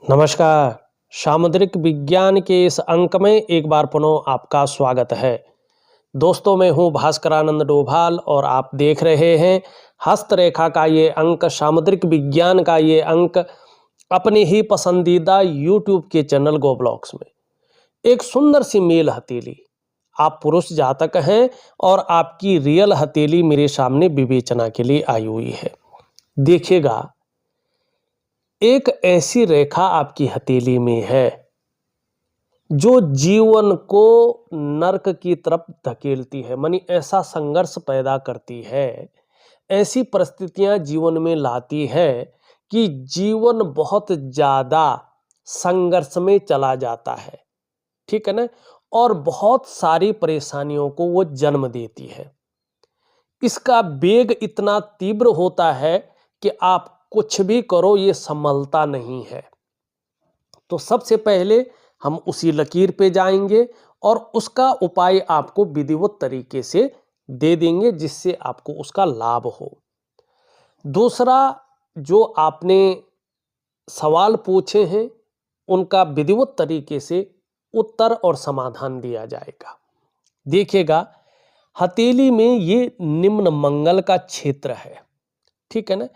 नमस्कार। सामुद्रिक विज्ञान के इस अंक में एक बार पुनः आपका स्वागत है। दोस्तों, मैं हूं भास्करानंद डोभाल और आप देख रहे हैं हस्तरेखा का ये अंक, सामुद्रिक विज्ञान का ये अंक अपने ही पसंदीदा यूट्यूब के चैनल गो ब्लॉग्स में। एक सुंदर सी मेल हथेली, आप पुरुष जातक हैं और आपकी रियल हथेली मेरे सामने विवेचना के लिए आई हुई है। देखिएगा, एक ऐसी रेखा आपकी हथेली में है जो जीवन को नर्क की तरफ धकेलती है, मानी ऐसा संघर्ष पैदा करती है, ऐसी परिस्थितियां जीवन में लाती है कि जीवन बहुत ज्यादा संघर्ष में चला जाता है। ठीक है ना। और बहुत सारी परेशानियों को वो जन्म देती है। इसका वेग इतना तीव्र होता है कि आप कुछ भी करो ये संभलता नहीं है। तो सबसे पहले हम उसी लकीर पे जाएंगे और उसका उपाय आपको विधिवत तरीके से दे देंगे जिससे आपको उसका लाभ हो। दूसरा, जो आपने सवाल पूछे हैं उनका विधिवत तरीके से उत्तर और समाधान दिया जाएगा। देखिएगा, हथेली में ये निम्न मंगल का क्षेत्र है। ठीक है ना।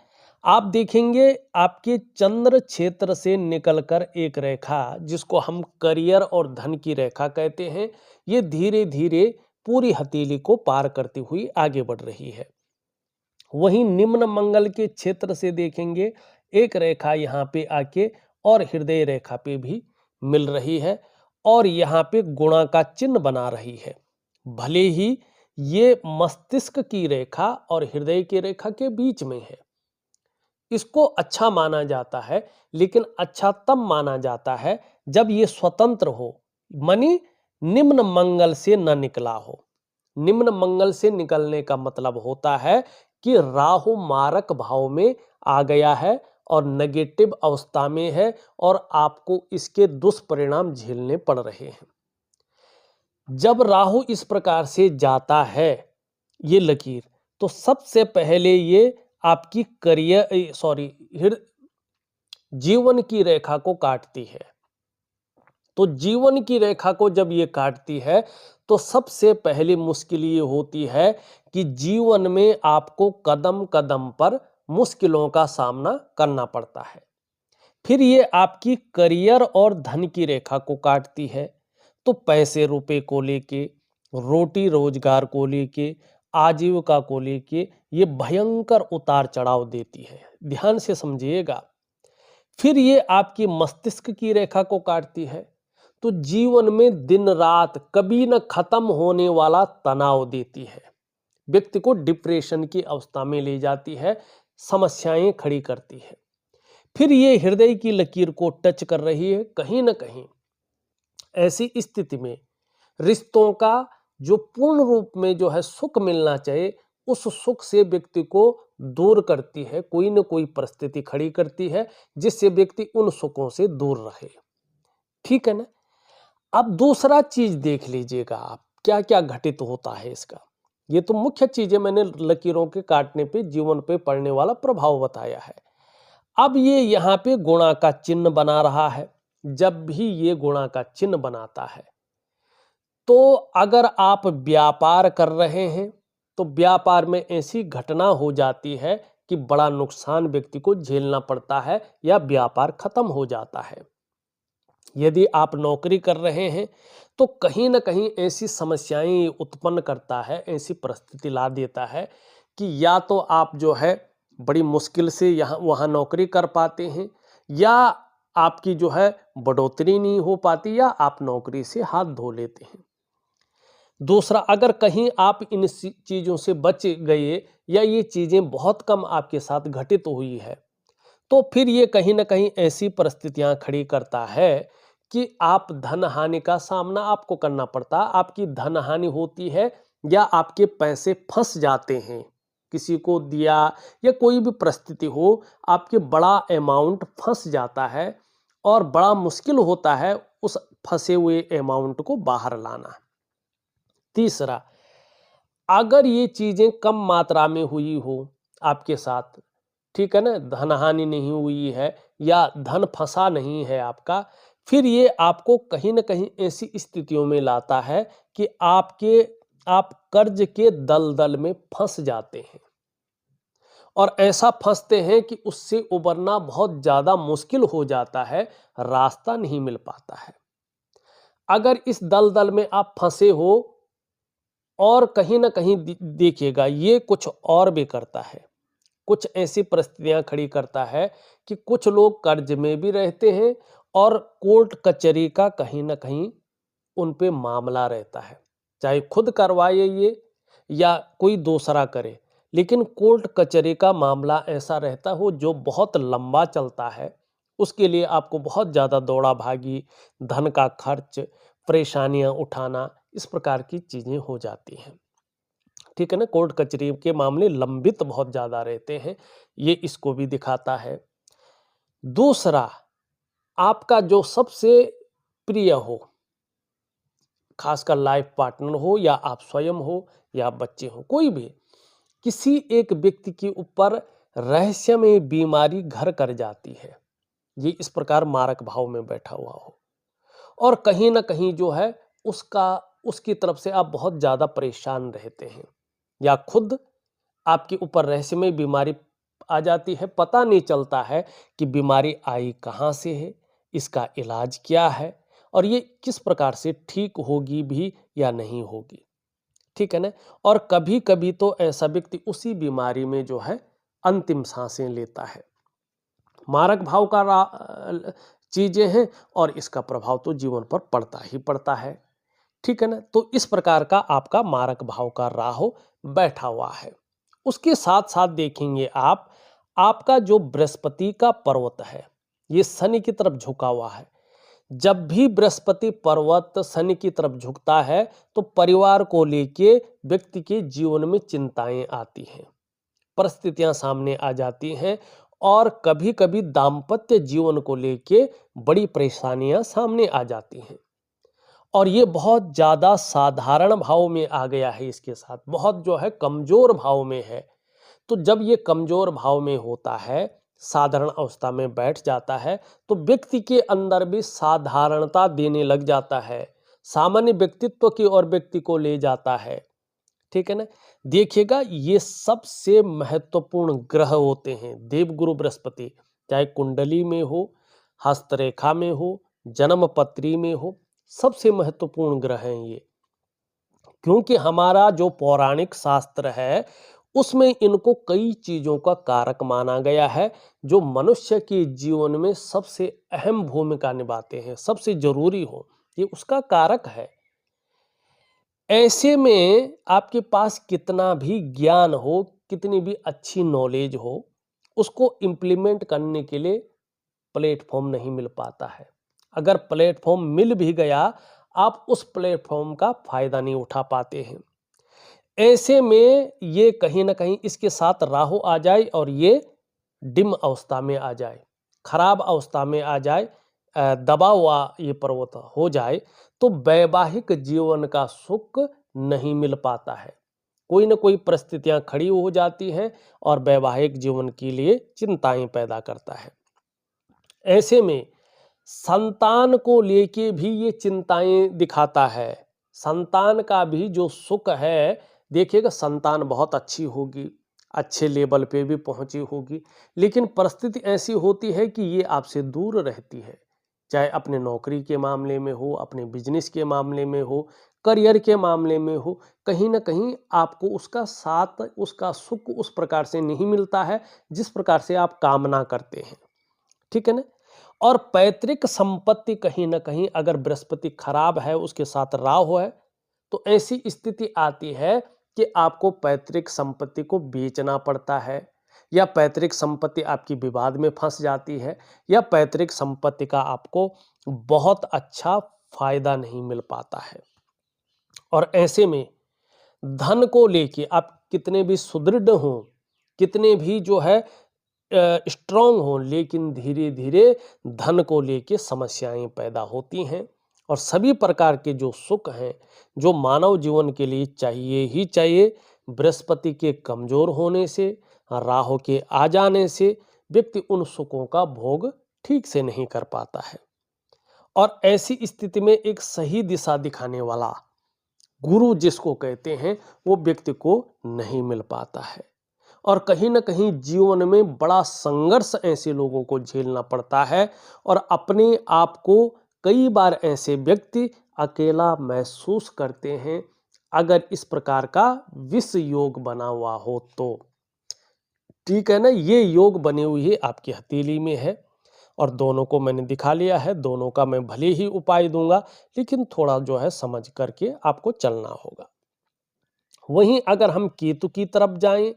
आप देखेंगे आपके चंद्र क्षेत्र से निकलकर एक रेखा जिसको हम करियर और धन की रेखा कहते हैं, ये धीरे धीरे पूरी हथेली को पार करती हुई आगे बढ़ रही है। वहीं निम्न मंगल के क्षेत्र से देखेंगे एक रेखा यहाँ पे आके और हृदय रेखा पे भी मिल रही है और यहाँ पे गुणा का चिन्ह बना रही है। भले ही ये मस्तिष्क की रेखा और हृदय की रेखा के बीच में है, इसको अच्छा माना जाता है, लेकिन अच्छा तब माना जाता है जब ये स्वतंत्र हो, मानी निम्न मंगल से न निकला हो। निम्न मंगल से निकलने का मतलब होता है कि राहु मारक भाव में आ गया है और नेगेटिव अवस्था में है और आपको इसके दुष्परिणाम झेलने पड़ रहे हैं। जब राहु इस प्रकार से जाता है ये लकीर, तो सबसे पहले ये आपकी जीवन की रेखा को काटती है। तो जीवन की रेखा को जब ये काटती है तो सबसे पहली मुश्किल ये होती है कि जीवन में आपको कदम कदम पर मुश्किलों का सामना करना पड़ता है। फिर ये आपकी करियर और धन की रेखा को काटती है, तो पैसे रुपए को लेके, रोटी रोजगार को लेके, आजीविका को लेके ये भयंकर उतार चढ़ाव देती है। ध्यान से समझिएगा। फिर ये आपकी मस्तिष्क की रेखा को काटती है, तो जीवन में दिन रात कभी न खत्म होने वाला तनाव देती है, व्यक्ति को डिप्रेशन की अवस्था में ले जाती है, समस्याएं खड़ी करती है। फिर ये हृदय की लकीर को टच कर रही है। कहीं ना कहीं ऐसी स्थिति में रिश्तों का जो पूर्ण रूप में जो है सुख मिलना चाहिए, उस सुख से व्यक्ति को दूर करती है, कोई न कोई परिस्थिति खड़ी करती है जिससे व्यक्ति उन सुखों से दूर रहे। ठीक है ना। अब दूसरा चीज देख लीजिएगा आप, क्या क्या घटित होता है इसका। ये तो मुख्य चीजें मैंने लकीरों के काटने पे जीवन पे पड़ने वाला प्रभाव बताया है। अब ये यहाँ पे गुणा का चिन्ह बना रहा है। जब भी ये गुणा का चिन्ह बनाता है तो अगर आप व्यापार कर रहे हैं तो व्यापार में ऐसी घटना हो जाती है कि बड़ा नुकसान व्यक्ति को झेलना पड़ता है या व्यापार खत्म हो जाता है। यदि आप नौकरी कर रहे हैं तो कहीं ना कहीं ऐसी समस्याएं उत्पन्न करता है, ऐसी परिस्थिति ला देता है कि या तो आप जो है बड़ी मुश्किल से यहाँ वहाँ नौकरी कर पाते हैं, या आपकी जो है बढ़ोतरी नहीं हो पाती, या आप नौकरी से हाथ धो लेते हैं। दूसरा, अगर कहीं आप इन चीज़ों से बच गए या ये चीज़ें बहुत कम आपके साथ घटित हुई है, तो फिर ये कहीं ना कहीं ऐसी परिस्थितियां खड़ी करता है कि आप धन हानि का सामना आपको करना पड़ता, आपकी धन हानि होती है या आपके पैसे फंस जाते हैं, किसी को दिया या कोई भी परिस्थिति हो, आपके बड़ा अमाउंट फंस जाता है और बड़ा मुश्किल होता है उस फंसे हुए अमाउंट को बाहर लाना। तीसरा, अगर ये चीजें कम मात्रा में हुई हो आपके साथ, ठीक है ना, धन हानि नहीं हुई है या धन फंसा नहीं है आपका, फिर ये आपको कहीं न कहीं ऐसी स्थितियों में लाता है कि आप कर्ज के दलदल में फंस जाते हैं और ऐसा फंसते हैं कि उससे उबरना बहुत ज़्यादा मुश्किल हो जाता है, रास्ता नहीं मिल पाता है। अगर इस दलदल में आप फंसे हो और कहीं न कहीं देखिएगा ये कुछ और भी करता है। कुछ ऐसी परिस्थितियां खड़ी करता है कि कुछ लोग कर्ज में भी रहते हैं और कोर्ट कचहरी का कहीं ना कहीं उन पे मामला रहता है, चाहे खुद करवाए ये या कोई दूसरा करे, लेकिन कोर्ट कचहरी का मामला ऐसा रहता हो जो बहुत लंबा चलता है। उसके लिए आपको बहुत ज़्यादा दौड़ा भागी, धन का खर्च, परेशानियां उठाना, इस प्रकार की चीज़ें हो जाती हैं। ठीक है ना, कोर्ट कचहरी के मामले लंबित बहुत ज्यादा रहते हैं, ये इसको भी दिखाता है। दूसरा, आपका जो सबसे प्रिय हो, खासकर लाइफ पार्टनर हो या आप स्वयं हो या बच्चे हो, कोई भी किसी एक व्यक्ति के ऊपर रहस्यमय बीमारी घर कर जाती है, ये इस प्रकार मारक भाव में बैठा हुआ हो और कहीं ना कहीं जो है उसका उसकी तरफ से आप बहुत ज्यादा परेशान रहते हैं या खुद आपके ऊपर रहस्यमय बीमारी आ जाती है, पता नहीं चलता है कि बीमारी आई कहाँ से है, इसका इलाज क्या है और ये किस प्रकार से ठीक होगी भी या नहीं होगी। ठीक है ना, और कभी कभी तो ऐसा व्यक्ति उसी बीमारी में जो है अंतिम सांसें लेता है। मारक भाव का चीजें हैं और इसका प्रभाव तो जीवन पर पड़ता ही पड़ता है। ठीक है ना, तो इस प्रकार का आपका मारक भाव का राहु बैठा हुआ है। उसके साथ साथ देखेंगे आप, आपका जो बृहस्पति का पर्वत है ये शनि की तरफ झुका हुआ है। जब भी बृहस्पति पर्वत शनि की तरफ झुकता है तो परिवार को लेके व्यक्ति के जीवन में चिंताएं आती हैं, परिस्थितियां सामने आ जाती हैं और कभी कभी दाम्पत्य जीवन को लेके बड़ी परेशानियां सामने आ जाती हैं और ये बहुत ज़्यादा साधारण भाव में आ गया है, इसके साथ बहुत जो है कमज़ोर भाव में है। तो जब ये कमज़ोर भाव में होता है, साधारण अवस्था में बैठ जाता है, तो व्यक्ति के अंदर भी साधारणता देने लग जाता है, सामान्य व्यक्तित्व की ओर व्यक्ति को ले जाता है। ठीक है ना, देखिएगा ये सबसे महत्वपूर्ण ग्रह होते हैं देवगुरु बृहस्पति, चाहे कुंडली में हो, हस्तरेखा में हो, जन्म पत्री में हो, सबसे महत्वपूर्ण ग्रह हैं ये। क्योंकि हमारा जो पौराणिक शास्त्र है उसमें इनको कई चीजों का कारक माना गया है जो मनुष्य के जीवन में सबसे अहम भूमिका निभाते हैं, सबसे जरूरी हो, ये उसका कारक है। ऐसे में आपके पास कितना भी ज्ञान हो, कितनी भी अच्छी नॉलेज हो, उसको इम्प्लीमेंट करने के लिए प्लेटफॉर्म नहीं मिल पाता है। अगर प्लेटफॉर्म मिल भी गया, आप उस प्लेटफॉर्म का फायदा नहीं उठा पाते हैं। ऐसे में ये कहीं ना कहीं इसके साथ राहु आ जाए और ये डिम अवस्था में आ जाए, खराब अवस्था में आ जाए, दबा हुआ ये पर्वत हो जाए, तो वैवाहिक जीवन का सुख नहीं मिल पाता है। कोई ना कोई परिस्थितियां खड़ी हो जाती हैं और वैवाहिक जीवन के लिए चिंताएं पैदा करता है। ऐसे में संतान को लेके भी ये चिंताएं दिखाता है। संतान का भी जो सुख है, देखिएगा संतान बहुत अच्छी होगी, अच्छे लेवल पे भी पहुंची होगी, लेकिन परिस्थिति ऐसी होती है कि ये आपसे दूर रहती है, चाहे अपने नौकरी के मामले में हो, अपने बिजनेस के मामले में हो, करियर के मामले में हो, कहीं ना कहीं आपको उसका साथ, उसका सुख उस प्रकार से नहीं मिलता है जिस प्रकार से आप कामना करते हैं। ठीक है ना, और पैतृक संपत्ति कहीं ना कहीं अगर बृहस्पति खराब है, उसके साथ राहु है, तो ऐसी स्थिति आती है कि आपको पैतृक संपत्ति को बेचना पड़ता है या पैतृक संपत्ति आपकी विवाद में फंस जाती है या पैतृक संपत्ति का आपको बहुत अच्छा फायदा नहीं मिल पाता है। और ऐसे में धन को लेके आप कितने भी सुदृढ़ हों, कितने भी जो है स्ट्रांग हो, लेकिन धीरे धीरे धन को लेके समस्याएं पैदा होती हैं और सभी प्रकार के जो सुख हैं जो मानव जीवन के लिए चाहिए ही चाहिए, बृहस्पति के कमजोर होने से, राहु के आ जाने से व्यक्ति उन सुखों का भोग ठीक से नहीं कर पाता है और ऐसी स्थिति में एक सही दिशा दिखाने वाला गुरु जिसको कहते हैं वो व्यक्ति को नहीं मिल पाता है और कहीं ना कहीं जीवन में बड़ा संघर्ष ऐसे लोगों को झेलना पड़ता है और अपने आप को कई बार ऐसे व्यक्ति अकेला महसूस करते हैं अगर इस प्रकार का विष योग बना हुआ हो तो। ठीक है ना, ये योग बनी हुई है आपकी हथेली में है और दोनों को मैंने दिखा लिया है, दोनों का मैं भले ही उपाय दूंगा लेकिन थोड़ा जो है समझ करके आपको चलना होगा। वहीं अगर हम केतु की तरफ जाएं,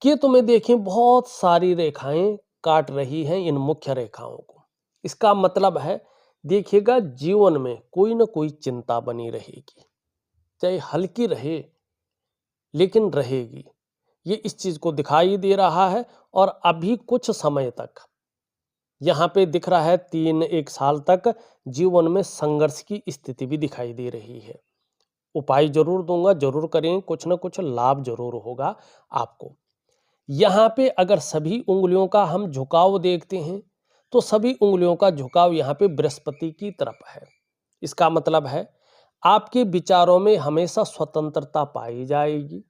केतु में देखें बहुत सारी रेखाएं काट रही हैं इन मुख्य रेखाओं को। इसका मतलब है देखिएगा जीवन में कोई ना कोई चिंता बनी रहेगी, चाहे हल्की रहे लेकिन रहेगी। ये इस चीज को दिखाई दे रहा है और अभी कुछ समय तक यहाँ पे दिख रहा है 1 साल तक जीवन में संघर्ष की स्थिति भी दिखाई दे रही है। उपाय जरूर दूंगा, जरूर करें, कुछ ना कुछ लाभ जरूर होगा आपको। यहाँ पे अगर सभी उंगलियों का हम झुकाव देखते हैं तो सभी उंगलियों का झुकाव यहाँ पे बृहस्पति की तरफ है। इसका मतलब है आपके विचारों में हमेशा स्वतंत्रता पाई जाएगी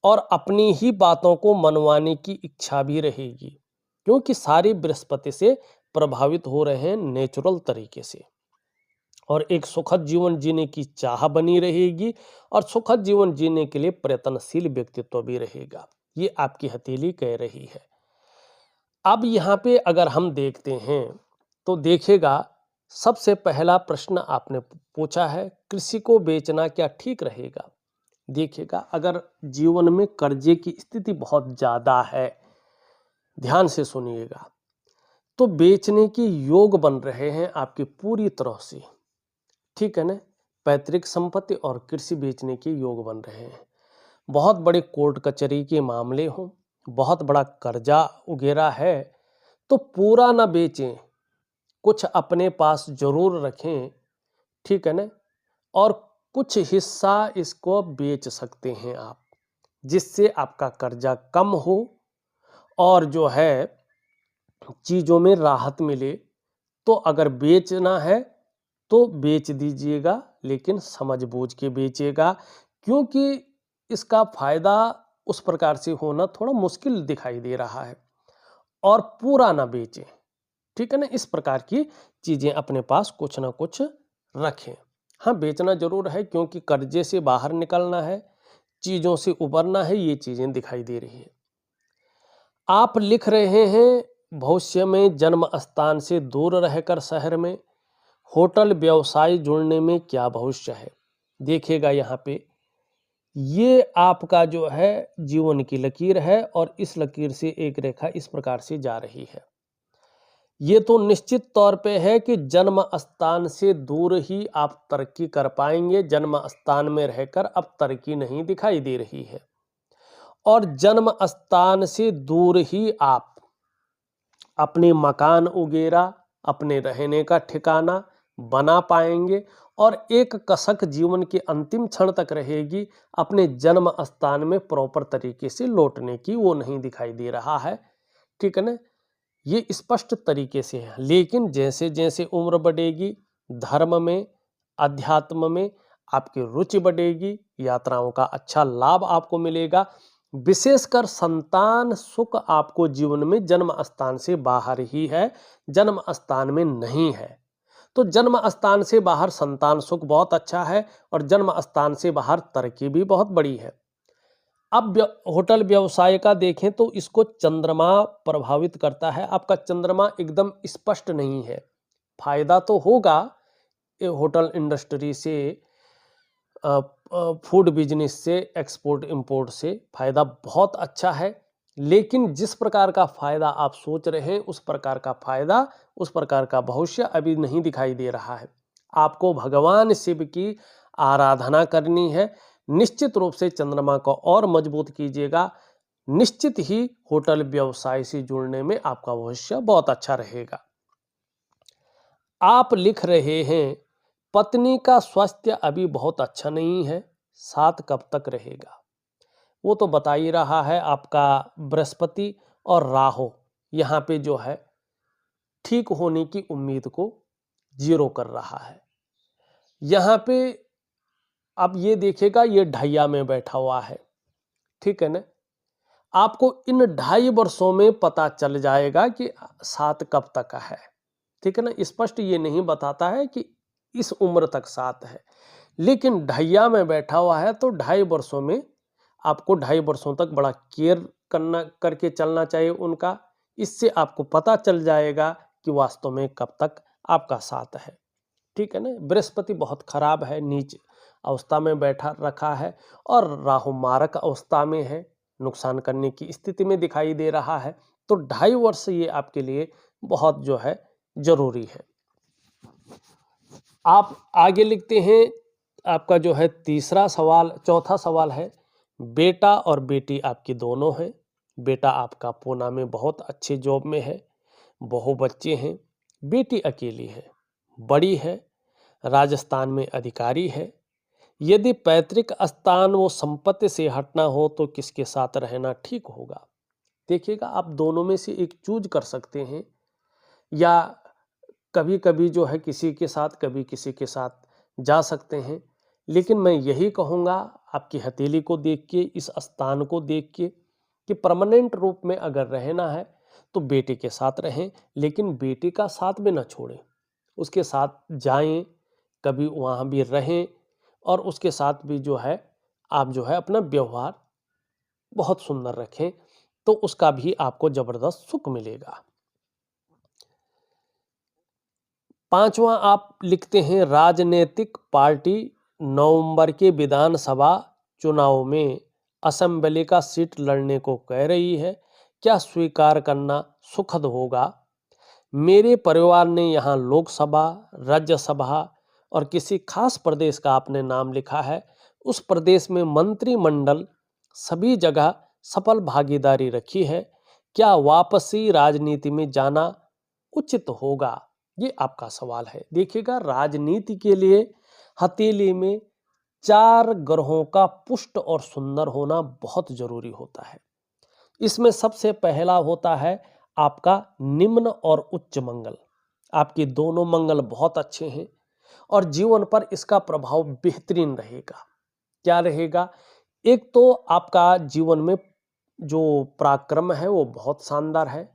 और अपनी ही बातों को मनवाने की इच्छा भी रहेगी क्योंकि सारे बृहस्पति से प्रभावित हो रहे हैं नेचुरल तरीके से और एक सुखद जीवन जीने की चाह बनी रहेगी और सुखद जीवन जीने के लिए प्रयत्नशील व्यक्तित्व भी रहेगा। ये आपकी हथेली कह रही है। अब यहाँ पे अगर हम देखते हैं तो देखिएगा सबसे पहला प्रश्न आपने पूछा है कृषि को बेचना क्या ठीक रहेगा। देखिएगा अगर जीवन में कर्जे की स्थिति बहुत ज्यादा है, ध्यान से सुनिएगा, तो बेचने के योग बन रहे हैं आपकी पूरी तरह से। ठीक है ना, पैतृक संपत्ति और कृषि बेचने के योग बन रहे हैं। बहुत बड़े कोर्ट कचहरी के मामले हों, बहुत बड़ा कर्जा वगैरह है तो पूरा ना बेचें, कुछ अपने पास जरूर रखें। ठीक है ना, और कुछ हिस्सा इसको बेच सकते हैं आप, जिससे आपका कर्जा कम हो और जो है चीजों में राहत मिले। तो अगर बेचना है तो बेच दीजिएगा लेकिन समझ बूझ के बेचिएगा क्योंकि इसका फायदा उस प्रकार से होना थोड़ा मुश्किल दिखाई दे रहा है। और पूरा ना बेचें, ठीक है ना, इस प्रकार की चीजें अपने पास कुछ ना कुछ रखें। हाँ, बेचना जरूर है क्योंकि कर्जे से बाहर निकलना है, चीजों से उबरना है, ये चीजें दिखाई दे रही है। आप लिख रहे हैं भविष्य में जन्म स्थान से दूर रहकर शहर में होटल व्यवसाय जुड़ने में क्या भविष्य है। देखिएगा यहाँ पे ये आपका जो है जीवन की लकीर है और इस लकीर से एक रेखा इस प्रकार से जा रही है। ये तो निश्चित तौर पे है कि जन्म स्थान से दूर ही आप तरक्की कर पाएंगे। जन्म स्थान में रहकर अब तरक्की नहीं दिखाई दे रही है और जन्म स्थान से दूर ही आप अपने मकान वगैरह, अपने रहने का ठिकाना बना पाएंगे और एक कसक जीवन के अंतिम क्षण तक रहेगी। अपने जन्म स्थान में प्रॉपर तरीके से लौटने की वो नहीं दिखाई दे रहा है। ठीक है ना, ये स्पष्ट तरीके से है। लेकिन जैसे जैसे उम्र बढ़ेगी, धर्म में, अध्यात्म में आपकी रुचि बढ़ेगी, यात्राओं का अच्छा लाभ आपको मिलेगा। विशेषकर संतान सुख आपको जीवन में जन्म स्थान से बाहर ही है, जन्म स्थान में नहीं है। तो जन्म स्थान से बाहर संतान सुख बहुत अच्छा है और जन्म स्थान से बाहर तरक्की भी बहुत बड़ी है। अब होटल व्यवसाय का देखें तो इसको चंद्रमा प्रभावित करता है। आपका चंद्रमा एकदम स्पष्ट नहीं है। फायदा तो होगा ये होटल इंडस्ट्री से, फूड बिजनेस से, एक्सपोर्ट इंपोर्ट से फायदा बहुत अच्छा है, लेकिन जिस प्रकार का फायदा आप सोच रहे हैं उस प्रकार का फायदा, उस प्रकार का भविष्य अभी नहीं दिखाई दे रहा है। आपको भगवान शिव की आराधना करनी है। निश्चित रूप से चंद्रमा को और मजबूत कीजिएगा। निश्चित ही होटल व्यवसाय से जुड़ने में आपका भविष्य बहुत अच्छा रहेगा। आप लिख रहे हैं पत्नी का स्वास्थ्य अभी बहुत अच्छा नहीं है, साथ कब तक रहेगा। वो तो बता ही रहा है, आपका बृहस्पति और राहु यहाँ पे जो है ठीक होने की उम्मीद को जीरो कर रहा है। यहाँ पे आप ये देखिएगा, ये ढैया में बैठा हुआ है, ठीक है ना। आपको इन 2.5 वर्षों में पता चल जाएगा कि 7 कब तक है, ठीक है ना। स्पष्ट ये नहीं बताता है कि इस उम्र तक 7 है, लेकिन ढैया में बैठा हुआ है, तो 2.5 वर्षों में आपको 2.5 वर्षों तक बड़ा केयर करके चलना चाहिए उनका। इससे आपको पता चल जाएगा कि वास्तव में कब तक आपका 7 है, ठीक है ना। बृहस्पति बहुत खराब है, नीच अवस्था में बैठा रखा है और राहु मारक अवस्था में है, नुकसान करने की स्थिति में दिखाई दे रहा है। तो 2.5 वर्ष ये आपके लिए बहुत जो है जरूरी है। आप आगे लिखते हैं, आपका जो है चौथा सवाल है, बेटा और बेटी आपकी दोनों हैं। बेटा आपका पूना में बहुत अच्छे जॉब में है, बहु बच्चे हैं। बेटी अकेली है, बड़ी है, राजस्थान में अधिकारी है। यदि पैतृक स्थान वो संपत्ति से हटना हो तो किसके साथ रहना ठीक होगा? देखिएगा, आप दोनों में से एक चूज कर सकते हैं, या कभी कभी जो है किसी के साथ, कभी किसी के साथ जा सकते हैं। लेकिन मैं यही कहूँगा, आपकी हथेली को देख के, इस स्थान को देख के, कि परमानेंट रूप में अगर रहना है तो बेटे के साथ रहें, लेकिन बेटे का साथ भी ना छोड़ें। उसके साथ जाएं, कभी वहाँ भी रहें, और उसके साथ भी जो है आप जो है अपना व्यवहार बहुत सुंदर रखें, तो उसका भी आपको जबरदस्त सुख मिलेगा। 5वां आप लिखते हैं, राजनीतिक पार्टी नवंबर के विधानसभा चुनाव में असेंबली का सीट लड़ने को कह रही है। क्या स्वीकार करना सुखद होगा? मेरे परिवार ने यहाँ लोकसभा, राज्यसभा और किसी खास प्रदेश का आपने नाम लिखा है, उस प्रदेश में मंत्रिमंडल सभी जगह सफल भागीदारी रखी है। क्या वापसी राजनीति में जाना उचित होगा? ये आपका सवाल है। देखिएगा, राजनीति के लिए हथेली में 4 ग्रहों का पुष्ट और सुंदर होना बहुत जरूरी होता है। इसमें सबसे पहला होता है आपका निम्न और उच्च मंगल। आपके दोनों मंगल बहुत अच्छे हैं और जीवन पर इसका प्रभाव बेहतरीन रहेगा। क्या रहेगा? एक तो आपका जीवन में जो पराक्रम है वो बहुत शानदार है,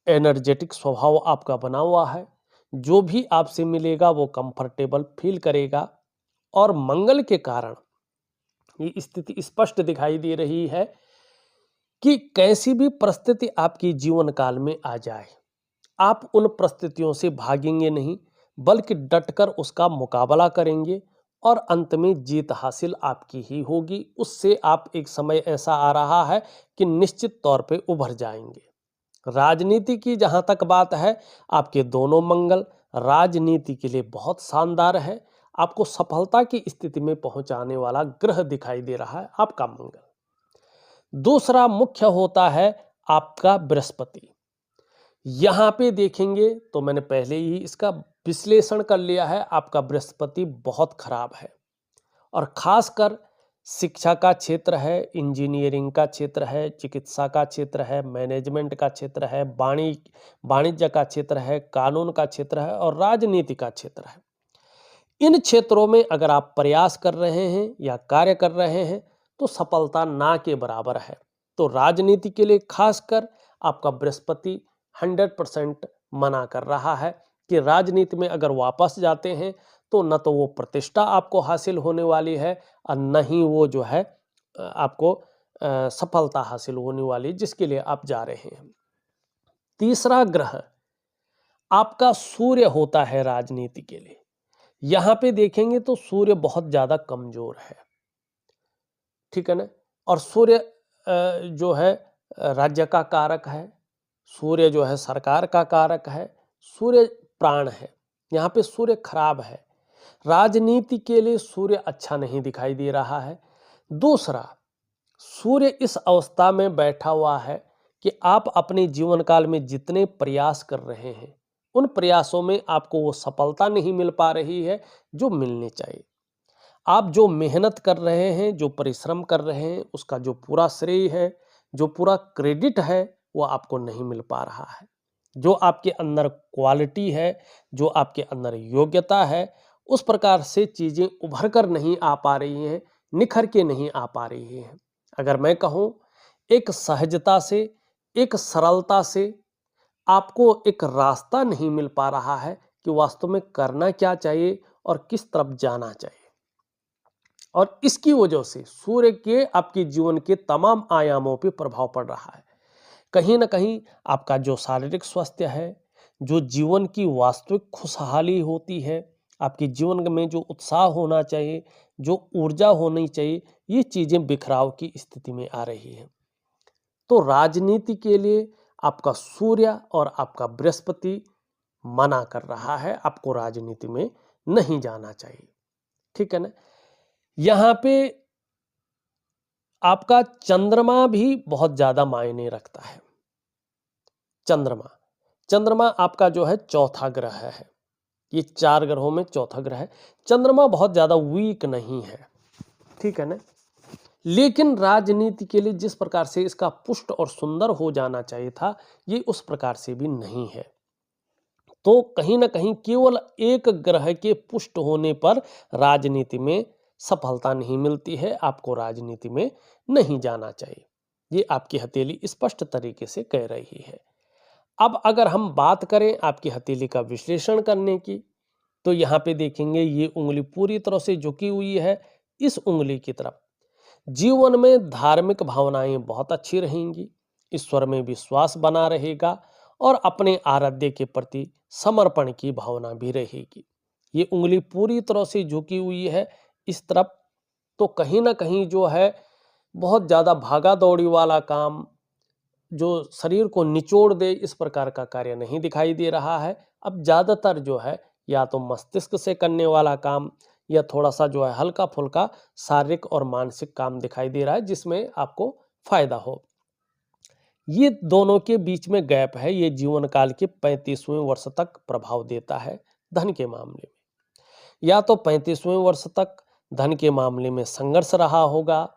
एनर्जेटिक स्वभाव आपका बना हुआ है, जो भी आपसे मिलेगा वो कंफर्टेबल फील करेगा। और मंगल के कारण ये स्थिति स्पष्ट दिखाई दे रही है कि कैसी भी परिस्थिति आपकी जीवन काल में आ जाए, आप उन परिस्थितियों से भागेंगे नहीं, बल्कि डटकर उसका मुकाबला करेंगे और अंत में जीत हासिल आपकी ही होगी। उससे आप एक समय ऐसा आ रहा है कि निश्चित तौर पे उभर जाएंगे। राजनीति की जहां तक बात है, आपके दोनों मंगल राजनीति के लिए बहुत शानदार है। आपको सफलता की स्थिति में पहुंचाने वाला ग्रह दिखाई दे रहा है आपका मंगल। दूसरा मुख्य होता है आपका बृहस्पति। यहां पे देखेंगे तो मैंने पहले ही इसका विश्लेषण कर लिया है, आपका बृहस्पति बहुत खराब है, और खासकर शिक्षा का क्षेत्र है, इंजीनियरिंग का क्षेत्र है, चिकित्सा का क्षेत्र है, मैनेजमेंट का क्षेत्र है, वाणिज्य का क्षेत्र है, कानून का क्षेत्र है और राजनीति का क्षेत्र है। इन क्षेत्रों में अगर आप प्रयास कर रहे हैं या कार्य कर रहे हैं तो सफलता ना के बराबर है। तो राजनीति के लिए खासकर आपका बृहस्पति 100% मना कर रहा है कि राजनीति में अगर वापस जाते हैं तो न तो वो प्रतिष्ठा आपको हासिल होने वाली है और न ही वो जो है आपको सफलता हासिल होने वाली जिसके लिए आप जा रहे हैं। तीसरा ग्रह आपका सूर्य होता है राजनीति के लिए। यहां पे देखेंगे तो सूर्य बहुत ज्यादा कमजोर है, ठीक है ना। और सूर्य जो है राज्य का कारक है, सूर्य जो है सरकार का कारक है, सूर्य प्राण है। यहाँ पे सूर्य खराब है, राजनीति के लिए सूर्य अच्छा नहीं दिखाई दे रहा है। दूसरा, सूर्य इस अवस्था में बैठा हुआ है कि आप अपने जीवन काल में जितने प्रयास कर रहे हैं उन प्रयासों में आपको वो सफलता नहीं मिल पा रही है जो मिलनी चाहिए। आप जो मेहनत कर रहे हैं, जो परिश्रम कर रहे हैं, उसका जो पूरा श्रेय है, जो पूरा क्रेडिट है, वो आपको नहीं मिल पा रहा है। जो आपके अंदर क्वालिटी है, जो आपके अंदर योग्यता है, उस प्रकार से चीज़ें उभर कर नहीं आ पा रही हैं, निखर के नहीं आ पा रही हैं। अगर मैं कहूँ, एक सहजता से, एक सरलता से आपको एक रास्ता नहीं मिल पा रहा है कि वास्तव में करना क्या चाहिए और किस तरफ जाना चाहिए। और इसकी वजह से सूर्य के आपके जीवन के तमाम आयामों पे प्रभाव पड़ रहा है। कहीं ना कहीं आपका जो शारीरिक स्वास्थ्य है, जो जीवन की वास्तविक खुशहाली होती है, आपके जीवन में जो उत्साह होना चाहिए, जो ऊर्जा होनी चाहिए, ये चीज़ें बिखराव की स्थिति में आ रही हैं। तो राजनीति के लिए आपका सूर्य और आपका बृहस्पति मना कर रहा है, आपको राजनीति में नहीं जाना चाहिए। ठीक है ना। यहाँ पे आपका चंद्रमा भी बहुत ज़्यादा मायने रखता है। चंद्रमा चंद्रमा आपका जो है चौथा ग्रह है, ये 4 ग्रहों में चौथा ग्रह है। चंद्रमा बहुत ज़्यादा वीक नहीं है, ठीक है ना। लेकिन राजनीति के लिए जिस प्रकार से इसका पुष्ट और सुंदर हो जाना चाहिए था, ये उस प्रकार से भी नहीं है। तो कहीं ना कहीं केवल एक ग्रह के पुष्ट होने पर राजनीति में सफलता नहीं मिलती है, आपको राजनीति में नहीं जाना चाहिए, ये आपकी हथेली स्पष्ट तरीके से कह रही है। अब अगर हम बात करें आपकी हथेली का विश्लेषण करने की, तो यहाँ पे देखेंगे ये उंगली पूरी तरह से झुकी हुई है इस उंगली की तरफ। जीवन में धार्मिक भावनाएं बहुत अच्छी रहेंगी, ईश्वर में विश्वास बना रहेगा और अपने आराध्य के प्रति समर्पण की भावना भी रहेगी। ये उंगली पूरी तरह से झुकी हुई है इस तरफ, तो कहीं ना कहीं जो है बहुत ज़्यादा भागा दौड़ी वाला काम, जो शरीर को निचोड़ दे, इस प्रकार का कार्य नहीं दिखाई दे रहा है। अब ज़्यादातर जो है या तो मस्तिष्क से करने वाला काम या थोड़ा सा जो है हल्का फुल्का शारीरिक और मानसिक काम दिखाई दे रहा है जिसमें आपको फायदा हो। ये दोनों के बीच में गैप है, ये जीवन काल के 35वें वर्ष तक प्रभाव देता है धन के मामले में। या तो 35वें वर्ष तक धन के मामले में संघर्ष रहा होगा,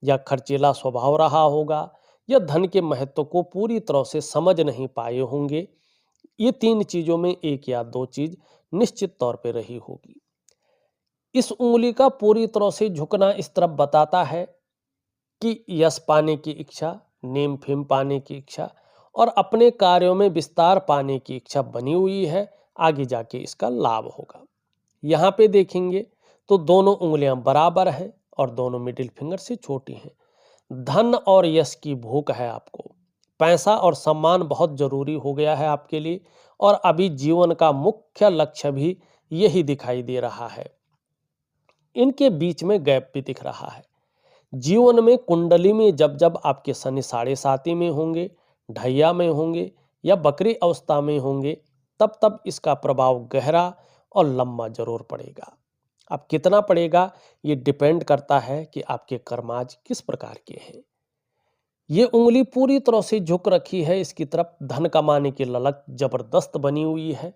या खर्चीला स्वभाव रहा होगा, या धन के महत्व को पूरी तरह से समझ नहीं पाए होंगे। ये 3 चीजों में एक या 2 चीज निश्चित तौर पे रही होगी। इस उंगली का पूरी तरह से झुकना इस तरफ बताता है कि यश पाने की इच्छा, नेम फेम पाने की इच्छा और अपने कार्यों में विस्तार पाने की इच्छा बनी हुई है, आगे जाके इसका लाभ होगा। यहाँ पे देखेंगे तो दोनों उंगलियां बराबर हैं और दोनों मिडिल फिंगर से छोटी हैं। धन और यश की भूख है आपको, पैसा और सम्मान बहुत जरूरी हो गया है आपके लिए, और अभी जीवन का मुख्य लक्ष्य भी यही दिखाई दे रहा है। इनके बीच में गैप भी दिख रहा है। जीवन में कुंडली में जब जब आपके शनि 7.5 में होंगे, ढैया में होंगे या बकरी अवस्था में होंगे, तब तब इसका प्रभाव गहरा और लंबा जरूर पड़ेगा। अब कितना पड़ेगा ये डिपेंड करता है कि आपके कर्माज किस प्रकार के हैं। ये उंगली पूरी तरह से झुक रखी है इसकी तरफ, धन कमाने की ललक जबरदस्त बनी हुई है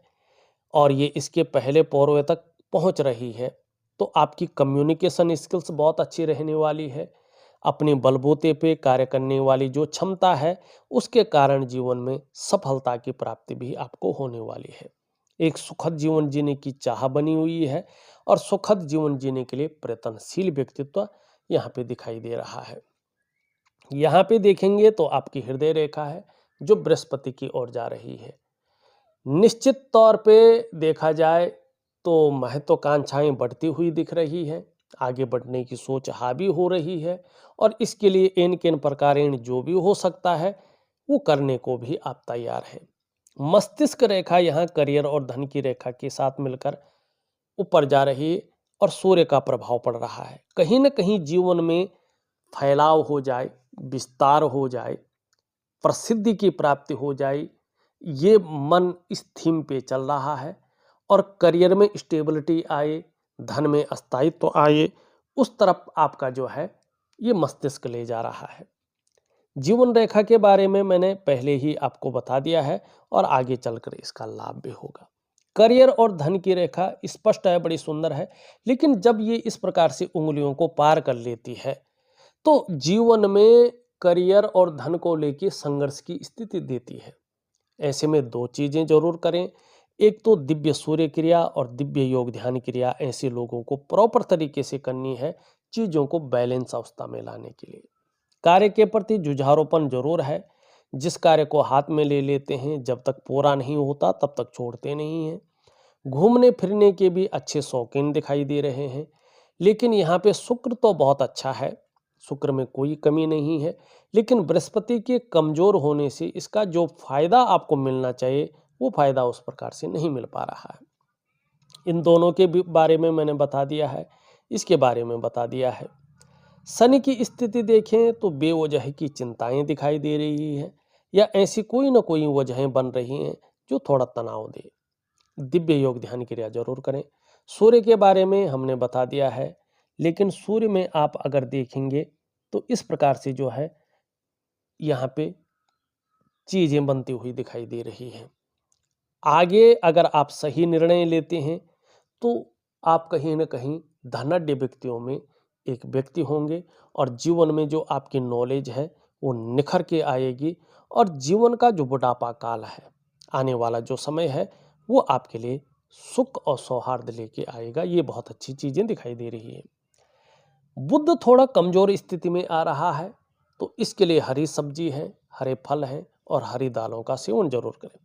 और ये इसके पहले पौरों तक पहुंच रही है। तो आपकी कम्युनिकेशन स्किल्स बहुत अच्छी रहने वाली है। अपने बलबूते पे कार्य करने वाली जो क्षमता है, उसके कारण जीवन में सफलता की प्राप्ति भी आपको होने वाली है। एक सुखद जीवन जीने की चाह बनी हुई है और सुखद जीवन जीने के लिए प्रयत्नशील व्यक्तित्व यहाँ पे दिखाई दे रहा है। यहाँ पे देखेंगे तो आपकी हृदय रेखा है जो बृहस्पति की ओर जा रही है। निश्चित तौर पे देखा जाए तो महत्वाकांक्षाएं बढ़ती हुई दिख रही है, आगे बढ़ने की सोच हावी हो रही है और इसके लिए इन किन प्रकारेण जो भी हो सकता है वो करने को भी आप तैयार हैं। मस्तिष्क रेखा यहाँ करियर और धन की रेखा के साथ मिलकर ऊपर जा रही है और सूर्य का प्रभाव पड़ रहा है। कहीं ना कहीं जीवन में फैलाव हो जाए, विस्तार हो जाए, प्रसिद्धि की प्राप्ति हो जाए, ये मन इस थीम पे चल रहा है और करियर में स्टेबिलिटी आए, धन में स्थायित्व आए, उस तरफ आपका जो है ये मस्तिष्क ले जा रहा है। जीवन रेखा के बारे में मैंने पहले ही आपको बता दिया है और आगे चलकर इसका लाभ भी होगा। करियर और धन की रेखा स्पष्ट है, बड़ी सुंदर है, लेकिन जब ये इस प्रकार से उंगलियों को पार कर लेती है तो जीवन में करियर और धन को लेकर संघर्ष की स्थिति देती है। ऐसे में दो चीज़ें जरूर करें। एक तो दिव्य सूर्य क्रिया और दिव्य योग ध्यान क्रिया ऐसे लोगों को प्रॉपर तरीके से करनी है, चीज़ों को बैलेंस अवस्था में लाने के लिए। कार्य के प्रति जुझारूपन जरूर है। जिस कार्य को हाथ में ले लेते हैं, जब तक पूरा नहीं होता तब तक छोड़ते नहीं हैं। घूमने फिरने के भी अच्छे शौकीन दिखाई दे रहे हैं। लेकिन यहाँ पे शुक्र तो बहुत अच्छा है, शुक्र में कोई कमी नहीं है, लेकिन बृहस्पति के कमजोर होने से इसका जो फायदा आपको मिलना चाहिए वो फायदा उस प्रकार से नहीं मिल पा रहा है। इन दोनों के बारे में मैंने बता दिया है, इसके बारे में बता दिया है। शनि की स्थिति देखें तो बेवजह की चिंताएं दिखाई दे रही है, या ऐसी कोई ना कोई वजहें बन रही हैं जो थोड़ा तनाव दे। दिव्य योग ध्यान क्रिया जरूर करें। सूर्य के बारे में हमने बता दिया है, लेकिन सूर्य में आप अगर देखेंगे तो इस प्रकार से जो है यहाँ पे चीजें बनती हुई दिखाई दे रही हैं। आगे अगर आप सही निर्णय लेते हैं तो आप कहीं ना कहीं धनाढ्य व्यक्तियों में एक व्यक्ति होंगे, और जीवन में जो आपकी नॉलेज है वो निखर के आएगी, और जीवन का जो बुढ़ापा काल है, आने वाला जो समय है, वो आपके लिए सुख और सौहार्द लेके आएगा। ये बहुत अच्छी चीजें दिखाई दे रही है। बुध थोड़ा कमजोर स्थिति में आ रहा है, तो इसके लिए हरी सब्जी है, हरे फल हैं और हरी दालों का सेवन जरूर करें।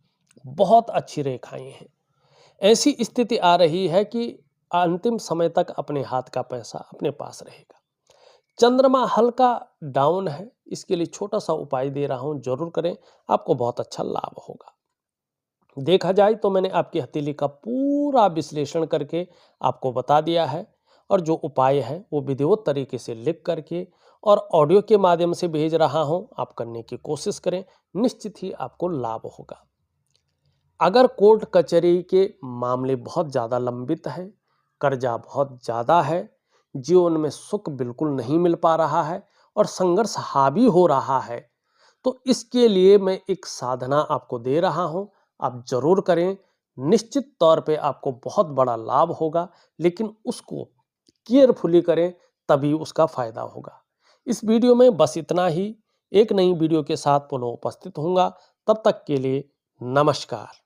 बहुत अच्छी रेखाएं हैं। ऐसी स्थिति आ रही है कि अंतिम समय तक अपने हाथ का पैसा अपने पास रहेगा। चंद्रमा हल्का डाउन है, इसके लिए छोटा सा उपाय दे रहा हूं, जरूर करें, आपको बहुत अच्छा लाभ होगा। देखा जाए तो मैंने आपकी हथेली का पूरा विश्लेषण करके आपको बता दिया है, और जो उपाय है वो विधिवत तरीके से लिख करके और ऑडियो के माध्यम से भेज रहा हूं। आप करने की कोशिश करें, निश्चित ही आपको लाभ होगा। अगर कोर्ट कचहरी के मामले बहुत ज़्यादा लंबित हैं, कर्जा बहुत ज़्यादा है, जीवन में सुख बिल्कुल नहीं मिल पा रहा है और संघर्ष हावी हो रहा है, तो इसके लिए मैं एक साधना आपको दे रहा हूं, आप जरूर करें। निश्चित तौर पे आपको बहुत बड़ा लाभ होगा, लेकिन उसको केयरफुली करें, तभी उसका फायदा होगा। इस वीडियो में बस इतना ही। एक नई वीडियो के साथ पुनः उपस्थित होऊंगा। तब तक के लिए नमस्कार।